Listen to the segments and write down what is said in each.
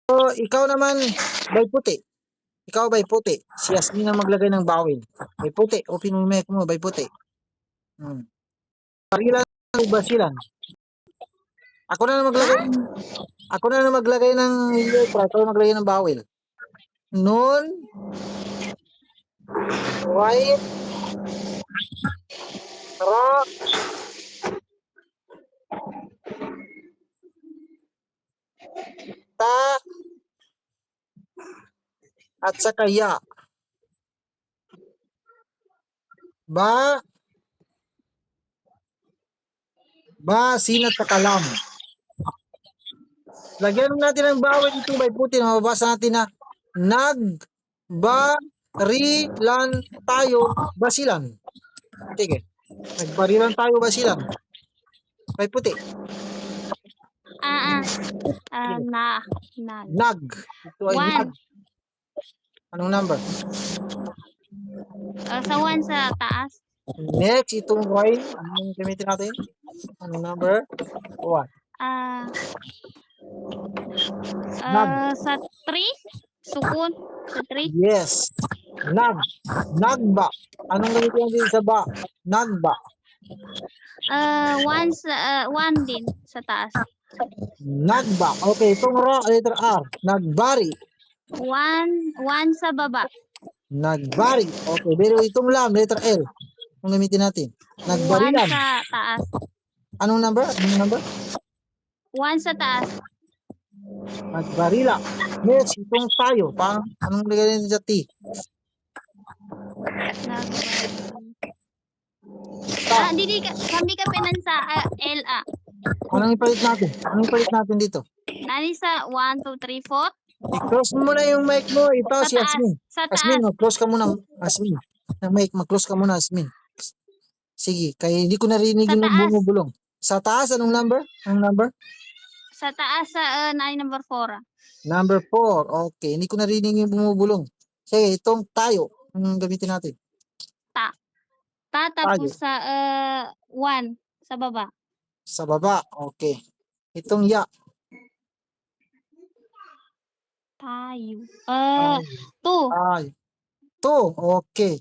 So, ikaw naman, by puti. Ikaw by puti. Si Yasmin ang maglagay ng bawal. By puti. Open mo yung mic mo, by puti. Barilan o basilan? Ako na maglagay ng letra, ikaw maglagay ng bawal. Nun, right, ra, ta, at saka ya. Ba, sin at saka lam. Lagyan natin ng bawal ito by puti. Mababasa natin na nagbarilan tayo basilan. Sige. Nagbarilan tayo basilan. By puti. Nag. Ito ay nag. Anong number? Sa 1 sa taas. Next, itong y. Anong gamitin natin? Anong number? 1. Sa 3? Sukun? Sa 3? Yes. Nagba. Anong gamitin natin sa ba? Nagba. 1 din sa taas. Nagba. Okay, itong letter R. Nagbari. 1 sa baba. Nagbari. Okay, pero itong lam, letter L. Anong gamitin natin? Nagbarilan. 1 sa taas. Anong number? 1 sa taas. Nagbarila. Next, itong tayo. Anong lagay natin sa T? Kami ka pinan sa LA. Anong ipalit natin dito? Nani sa 1, 2, 3, 4? I-close mo muna yung mic mo. Ito Sa si taas. Asmin. Sa Asmin, taas. mag-close ka muna. Asmin. Ang mic, mag-close ka muna, Asmin. Sige, kaya hindi ko narinig Sa yung taas. bumubulong. Sa taas, anong number? Sa taas sa number 4. Number 4. Okay, hindi ko narinig yung bumubulong. Sige, itong tayo. Anong gamitin natin? Tapos sa 1 sa baba. Sa baba. Okay. Itong ya. Tayo. 2. 2. Okay.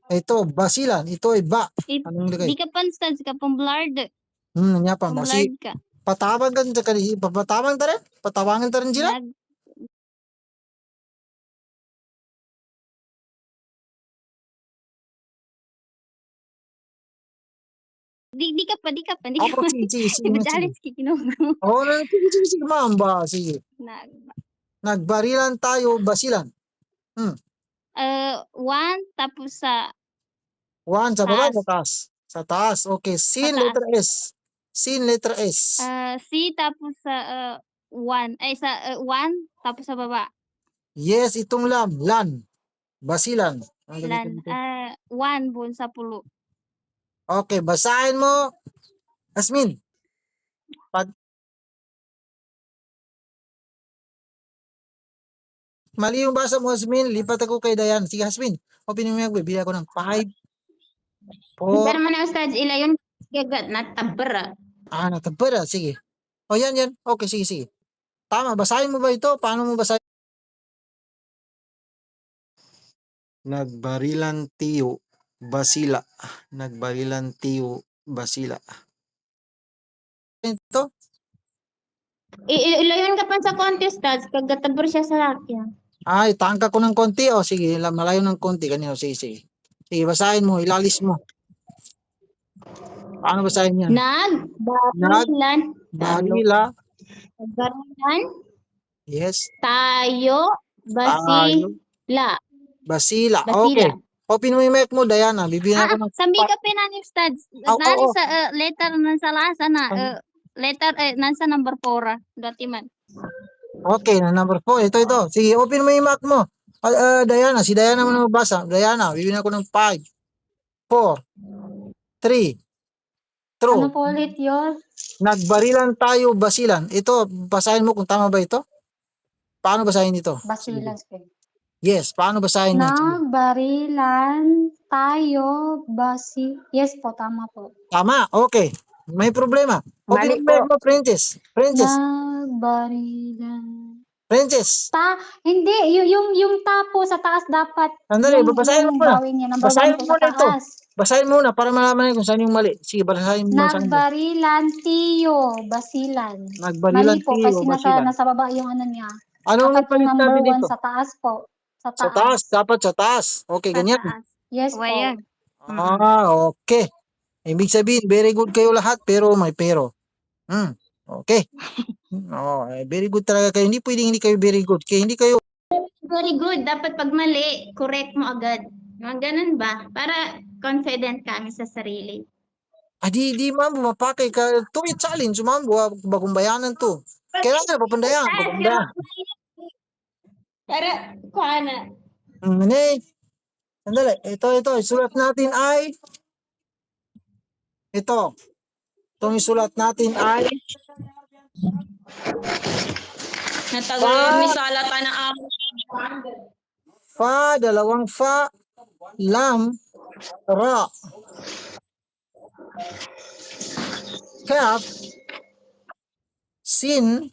Ito, basilan. Ito ay ba. Anong lagay? Di ka pan-studs ka pang blurred. Nanyapang basi. Blurred ka. Patawag kan sa kanila. Papatawag ta rin? Patawangan ta rin sila? Di ka pa. Ako, sige. Ibajalis ki kinuha. Oo, sige, ma'am ba? Sige. Nagbarilan tayo, basilan. 1 tapos sa 1 sa baba, taas. sa taas. Sa taas, okay. Sin, Sa taas. letter S. Sin, letter S. C tapos sa 1. Ay, sa 1 tapos sa baba. Yes, itong lam. Lan. Basilan. Lan. 1 bun sa pulo. Okay, basahin mo. Asmin. Mali yung basa mo, Asmin. Lipat ako kay Dayan. Sige, Asmin. Open mo yung bibili ako ng 5, 4. Pero man Ustad, ilayon gagat natabra. Natabara. Sige. O, yan. Okay, sige. Tama. Basahin mo ba ito? Paano mo basahin? Nagbarilan tiyo, basila. Nagbarilan tiyo, basila. Ito? Ilayon ka pa sa contest, Ustad. Kagatabra siya sa lakyan. Tangka ko ng konti. O, sige. Malayo ng konti. Kanino? Sige. Sige, basahin mo. Ilalis mo. Paano basahin yan? Nagbarilan. Nagbarilan. Yes. Tayo. Basila. Okay. Open mo yung mic mo, Diana. Bibigyan ako ng... Sambi ka pinani, Ustad. Nari sa letter ng salasa na. Letter, nasa number 4. Dati man. Okay, na number 4. Ito. Sige, open mo yung mic mo. Diana, si Diana mo na magbasa. Diana, bibigyan ako ng 5, 4, 3, 2. Ano po ulit yun? Nagbarilan tayo, basilan. Ito, basahin mo kung tama ba ito? Paano basahin ito? Basilan. Yes, paano basahin yan? Nagbarilan tayo, Yes po, tama po. Tama, okay. May problema. Open Mali mo yung mic mo, Princess. Nagbarilan Princess. Hindi, yung tapo sa taas dapat Sandali, babasahin mo yung muna. bawin niya. Number Basahin 1 mo po sa muna ito. taas. Basahin mo muna para malaman natin kung saan yung mali. Sige, basahin mo. Nagbarilan, tiyo, basilan. Nagbarilan, Mali po tiyo, kasi basilan. nasa baba yung ano niya. Anong Dapat yung ipalit number natin 1 dito? sa taas po. Sa Sa taas. taas. Dapat sa taas. Okay, Sa ganyan. taas. Yes po. Wayag. Okay. Ibig sabihin, very good kayo lahat, pero may pero. Okay. Very good talaga kayo. Hindi pwedeng hindi kayo very good. Kaya hindi kayo, Very good. Dapat pag mali, correct mo agad. Mga ganun ba? Para confident kami sa sarili. di mambo, mapakay ka. Tuwid challenge, mambo, bagong bayanan to. Kailangan, papandayan. Para, kuha na. Hindi. Sandali. Ito. Isulat natin ay, ito. Itong isulat natin ay, Natagal may salata na ako. fa, dalawang fa, lam, ra. Kaf, sin,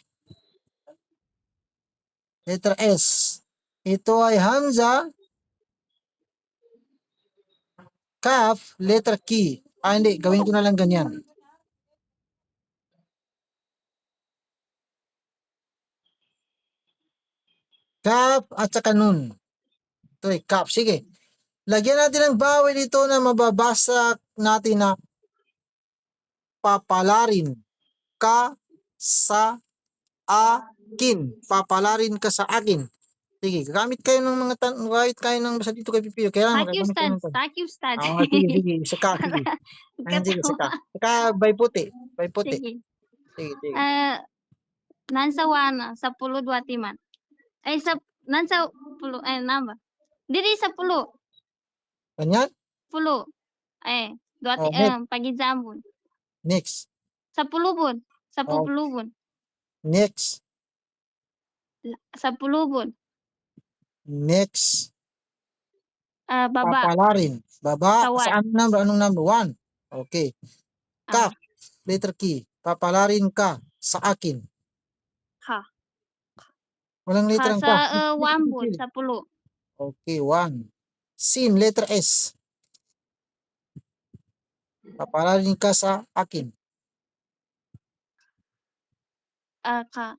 letter S. Ito ay hamza, kaf, letter K. Hindi, gawin ko na lang ganyan. Kaf at saka nun. Ito ay kaf. Sige. Lagyan natin ng bawal dito na mababasa natin na papalarin ka sa akin. Papalarin ka sa akin. Sige, gagamit kayo ng mga kahit kayo ng basta dito kay Pipio. Kailangan Thank you, magagamit kayo ng Stads. Thank you, Stads. sige. Saka, sige. Sige. Saka, by puti. Sige. Sige. Nansa wana sa pulo dua timan. Ay sa nansa pulo namba. Diri sa pulo. Ganyan? Pulo. Dua next. pagizambon. Next. Sa pulubon. Sa Oh. pupulubon. Next. Sa pulubon. Next. Baba. Papalarin. Baba. Sa Sa anong number? 1. Okay. Kaf. Letter K. Papalarin ka sa akin. Ka. Walang letter ang ka. Sa wambon. Sa pulo. Okay, 1. Sin, letter S. Papalarin ka sa akin. Ka.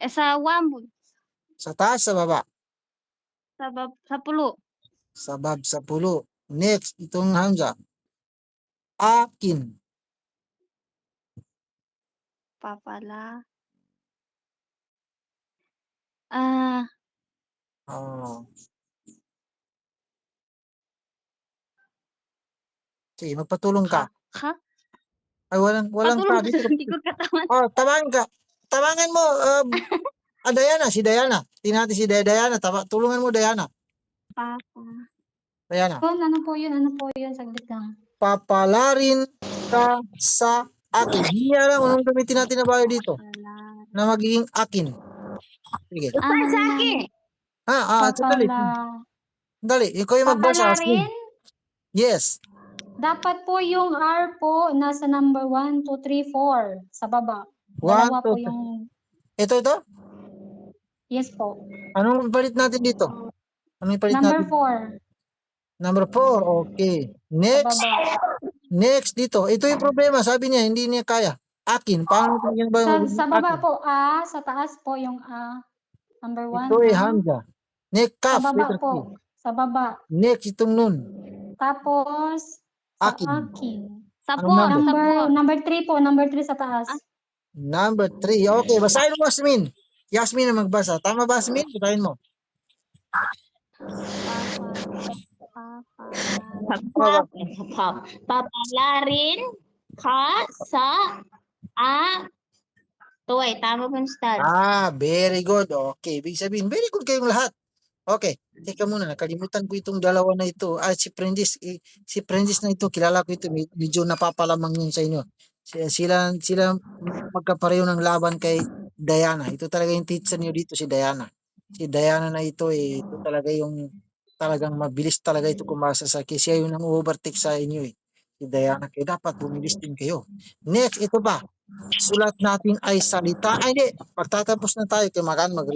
Sa wambon. Sa taas, sa baba. Sa pulo. Sa pulo. Next, itong hamza. Akin. Papala. Sige, magpatulong ka. Ka? Ay, walang Patulong ka. ka. Hindi ko katawan. Tabangan ka. Tabangan mo. Diana, si Diana. Tingnan natin si Diana. Tulungan mo, Diana. Papa. Diana. Ano po yun? Saglit lang. Papalarin ka sa akin. Hindi alam anong gamitin natin na bayo dito. Na magiging akin. Sige. Sa akin. Dali. Ikaw yung magbasa. Papalarin? Yes. Dapat po yung R po nasa number 1, 2, 3, 4 sa baba. 1, Dalawa 2, po yung... Ito? Yes po. Anong ipalit natin dito? Number 4. Number 4. Okay. Next. Sa baba. Next dito. Ito yung problema. Sabi niya, hindi niya kaya. Akin. Paano natin ba Sa baba akin? po A, sa taas po yung A. Number 1. Ito ay hamza. Next, Sa kaf. baba letter po. K. Sa baba. Next, itong nun. Tapos, sa Akin. akin. Sapo. Number 3 po. Number 3 sa taas. Number 3. Okay, basahin mo, Yasmin. Yasmin ang magbasa. Tama ba, Yasmin? Basahin mo. Papalarin ka sa Toy, tama po yung stats. Very good. Okay, ibig sabihin, very good kayong lahat. Okay, teka muna, nakalimutan ko itong dalawa na ito. Si Prentice na ito, kilala ko ito, medyo napapalamang yun sa inyo. Sila magkapareho ng laban kay Diana. Ito talaga yung teacher niyo dito, si Diana. Si Diana na ito, ito talaga yung talagang mabilis talaga ito kumasa sa siya yung nang overtake sa inyo. Si Diana, kayo dapat bumilis din kayo. Next, ito ba? Sulat natin ay salita. Ay, hindi. Magtatapos na tayo kaya magaan mag